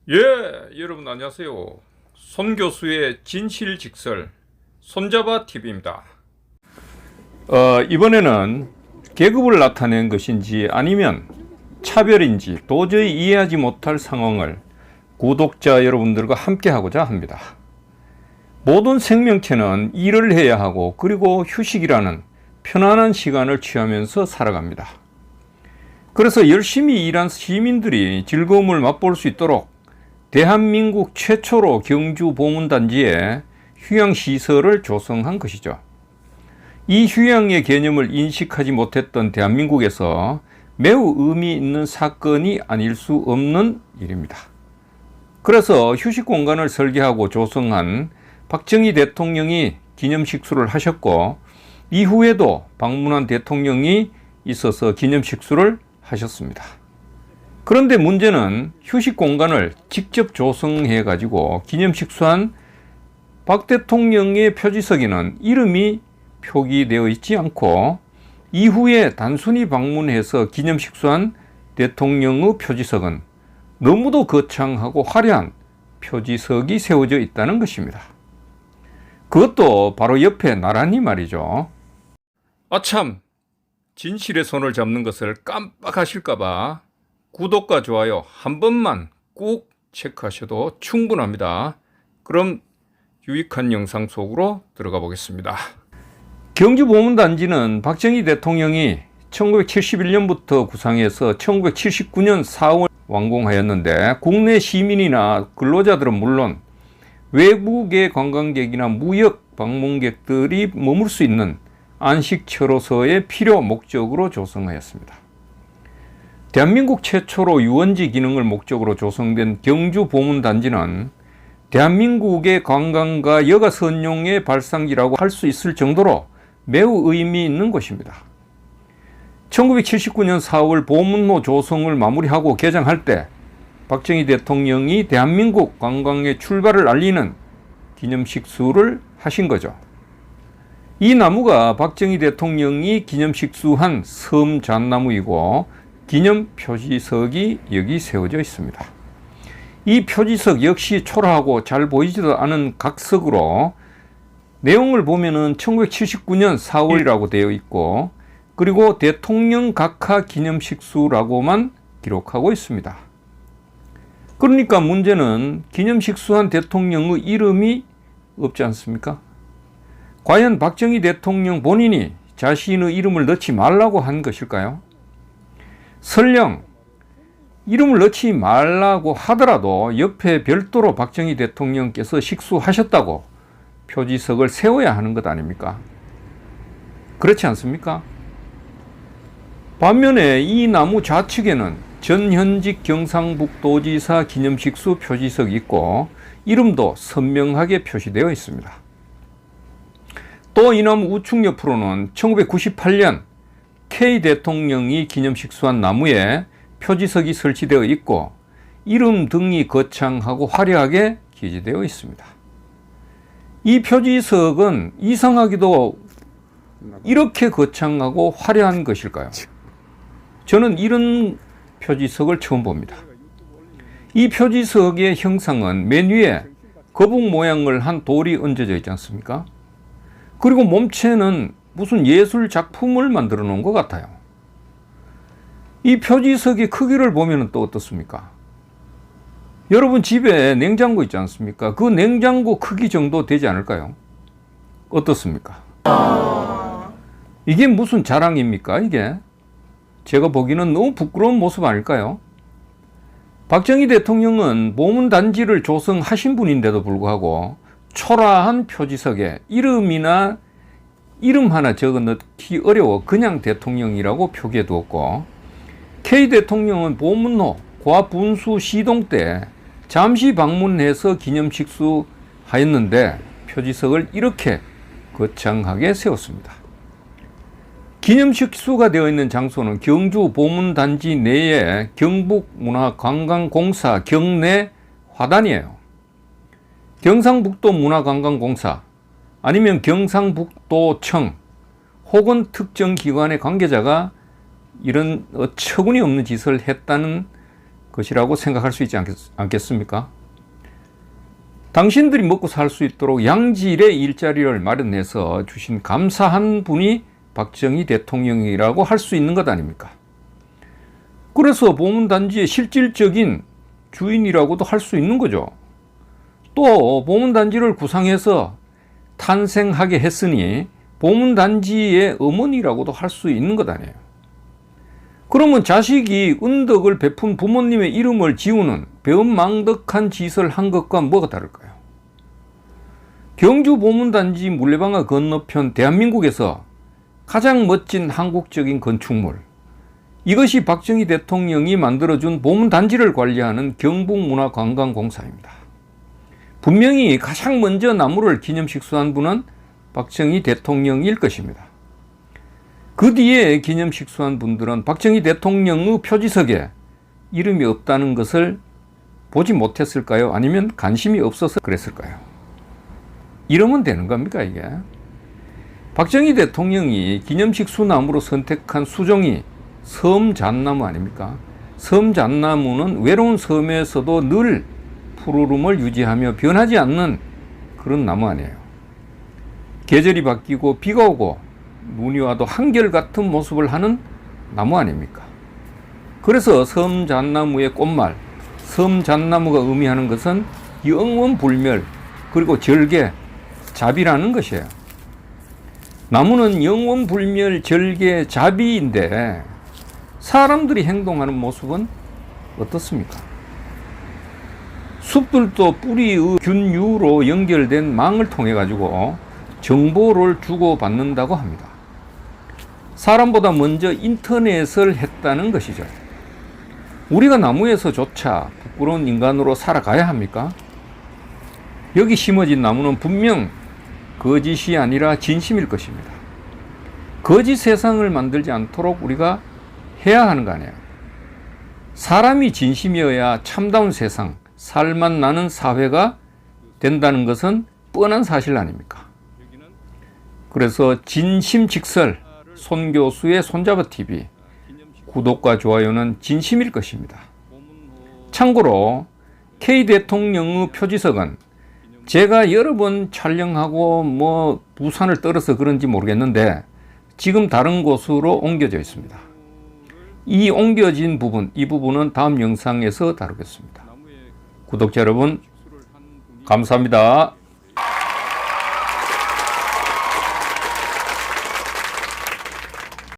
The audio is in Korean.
예, 여러분 안녕하세요. 손 교수의 진실직설 손잡아 TV입니다. 이번에는 계급을 나타낸 것인지 아니면 차별인지 도저히 이해하지 못할 상황을 구독자 여러분들과 함께 하고자 합니다. 모든 생명체는 일을 해야 하고 그리고 휴식이라는 편안한 시간을 취하면서 살아갑니다. 그래서 열심히 일한 시민들이 즐거움을 맛볼 수 있도록 대한민국 최초로 경주 보문단지에 휴양시설을 조성한 것이죠. 이 휴양의 개념을 인식하지 못했던 대한민국에서 매우 의미 있는 사건이 아닐 수 없는 일입니다. 그래서 휴식 공간을 설계하고 조성한 박정희 대통령이 기념식수를 하셨고, 이후에도 방문한 대통령이 있어서 기념식수를 하셨습니다. 그런데 문제는 휴식 공간을 직접 조성해 가지고 기념식수한 박 대통령의 표지석에는 이름이 표기되어 있지 않고, 이후에 단순히 방문해서 기념식수한 대통령의 표지석은 너무도 거창하고 화려한 표지석이 세워져 있다는 것입니다. 그것도 바로 옆에 나란히 말이죠. 아참, 진실의 손을 잡는 것을 깜빡하실까봐 구독과 좋아요 한 번만 꼭 체크하셔도 충분합니다. 그럼 유익한 영상 속으로 들어가 보겠습니다. 경주 보문단지는 박정희 대통령이 1971년부터 구상해서 1979년 4월 완공하였는데, 국내 시민이나 근로자들은 물론 외국의 관광객이나 무역 방문객들이 머물 수 있는 안식처로서의 필요 목적으로 조성하였습니다. 대한민국 최초로 유원지 기능을 목적으로 조성된 경주 보문단지는 대한민국의 관광과 여가 선용의 발상지라고 할 수 있을 정도로 매우 의미 있는 곳입니다. 1979년 4월 보문로 조성을 마무리하고 개장할 때 박정희 대통령이 대한민국 관광의 출발을 알리는 기념식수를 하신 거죠. 이 나무가 박정희 대통령이 기념식수한 섬잣나무이고 기념 표지석이 여기 세워져 있습니다. 이 표지석 역시 초라하고 잘 보이지도 않은 각석으로 내용을 보면은 1979년 4월이라고 되어 있고, 그리고 대통령 각하 기념식수라고만 기록하고 있습니다. 그러니까 문제는 기념식수한 대통령의 이름이 없지 않습니까? 과연 박정희 대통령 본인이 자신의 이름을 넣지 말라고 한 것일까요? 설령 이름을 넣지 말라고 하더라도 옆에 별도로 박정희 대통령께서 식수하셨다고 표지석을 세워야 하는 것 아닙니까? 그렇지 않습니까? 반면에 이 나무 좌측에는 전현직 경상북도지사 기념식수 표지석이 있고 이름도 선명하게 표시되어 있습니다. 또 이 나무 우측 옆으로는 1998년 K 대통령이 기념식수한 나무에 표지석이 설치되어 있고 이름 등이 거창하고 화려하게 기재되어 있습니다. 이 표지석은 이상하게도 이렇게 거창하고 화려한 것일까요? 저는 이런 표지석을 처음 봅니다. 이 표지석의 형상은 맨 위에 거북 모양을 한 돌이 얹어져 있지 않습니까? 그리고 몸체는 무슨 예술 작품을 만들어 놓은 것 같아요. 이 표지석의 크기를 보면 또 어떻습니까? 여러분 집에 냉장고 있지 않습니까? 그 냉장고 크기 정도 되지 않을까요? 어떻습니까? 이게 무슨 자랑입니까, 이게? 제가 보기에는 너무 부끄러운 모습 아닐까요? 박정희 대통령은 보문단지를 조성하신 분인데도 불구하고 초라한 표지석에 이름 하나 적어 넣기 어려워 그냥 대통령이라고 표기해 두었고, K 대통령은 보문로 과분수 시동 때 잠시 방문해서 기념식수 하였는데 표지석을 이렇게 거창하게 세웠습니다. 기념식수가 되어 있는 장소는 경주 보문단지 내에 경북문화관광공사 경내 화단이에요. 경상북도 문화관광공사 아니면 경상북도청 혹은 특정 기관의 관계자가 이런 어처구니 없는 짓을 했다는 것이라고 생각할 수 있지 않겠습니까? 당신들이 먹고 살 수 있도록 양질의 일자리를 마련해서 주신 감사한 분이 박정희 대통령이라고 할 수 있는 것 아닙니까? 그래서 보문단지의 실질적인 주인이라고도 할 수 있는 거죠. 또 보문단지를 구상해서 탄생하게 했으니 보문단지의 어머니라고도 할 수 있는 것 아니에요. 그러면 자식이 은덕을 베푼 부모님의 이름을 지우는 배은망덕한 짓을 한 것과 뭐가 다를까요? 경주 보문단지 물레방아 건너편 대한민국에서 가장 멋진 한국적인 건축물, 이것이 박정희 대통령이 만들어준 보문단지를 관리하는 경북문화관광공사입니다. 분명히 가장 먼저 나무를 기념식수한 분은 박정희 대통령일 것입니다. 그 뒤에 기념식수한 분들은 박정희 대통령의 표지석에 이름이 없다는 것을 보지 못했을까요? 아니면 관심이 없어서 그랬을까요? 이러면 되는 겁니까, 이게? 박정희 대통령이 기념식수 나무로 선택한 수종이 섬잣나무 아닙니까? 섬잣나무는 외로운 섬에서도 늘 푸르름을 유지하며 변하지 않는 그런 나무 아니에요. 계절이 바뀌고 비가 오고 눈이 와도 한결같은 모습을 하는 나무 아닙니까? 그래서 섬잣나무의 꽃말, 섬잣나무가 의미하는 것은 영원불멸, 그리고 절개, 자비라는 것이에요. 나무는 영원불멸, 절개, 자비인데 사람들이 행동하는 모습은 어떻습니까? 숲들도 뿌리의 균유로 연결된 망을 통해 가지고 정보를 주고받는다고 합니다. 사람보다 먼저 인터넷을 했다는 것이죠. 우리가 나무에서조차 부끄러운 인간으로 살아가야 합니까? 여기 심어진 나무는 분명 거짓이 아니라 진심일 것입니다. 거짓 세상을 만들지 않도록 우리가 해야 하는 거 아니에요. 사람이 진심이어야 참다운 세상, 살만 나는 사회가 된다는 것은 뻔한 사실 아닙니까? 그래서 진심직설 손교수의 손잡아TV 구독과 좋아요는 진심일 것입니다. 참고로 K 대통령의 표지석은 제가 여러 번 촬영하고 부산을 떨어서 그런지 모르겠는데 지금 다른 곳으로 옮겨져 있습니다. 이 옮겨진 부분, 이 부분은 다음 영상에서 다루겠습니다. 구독자 여러분, 감사합니다.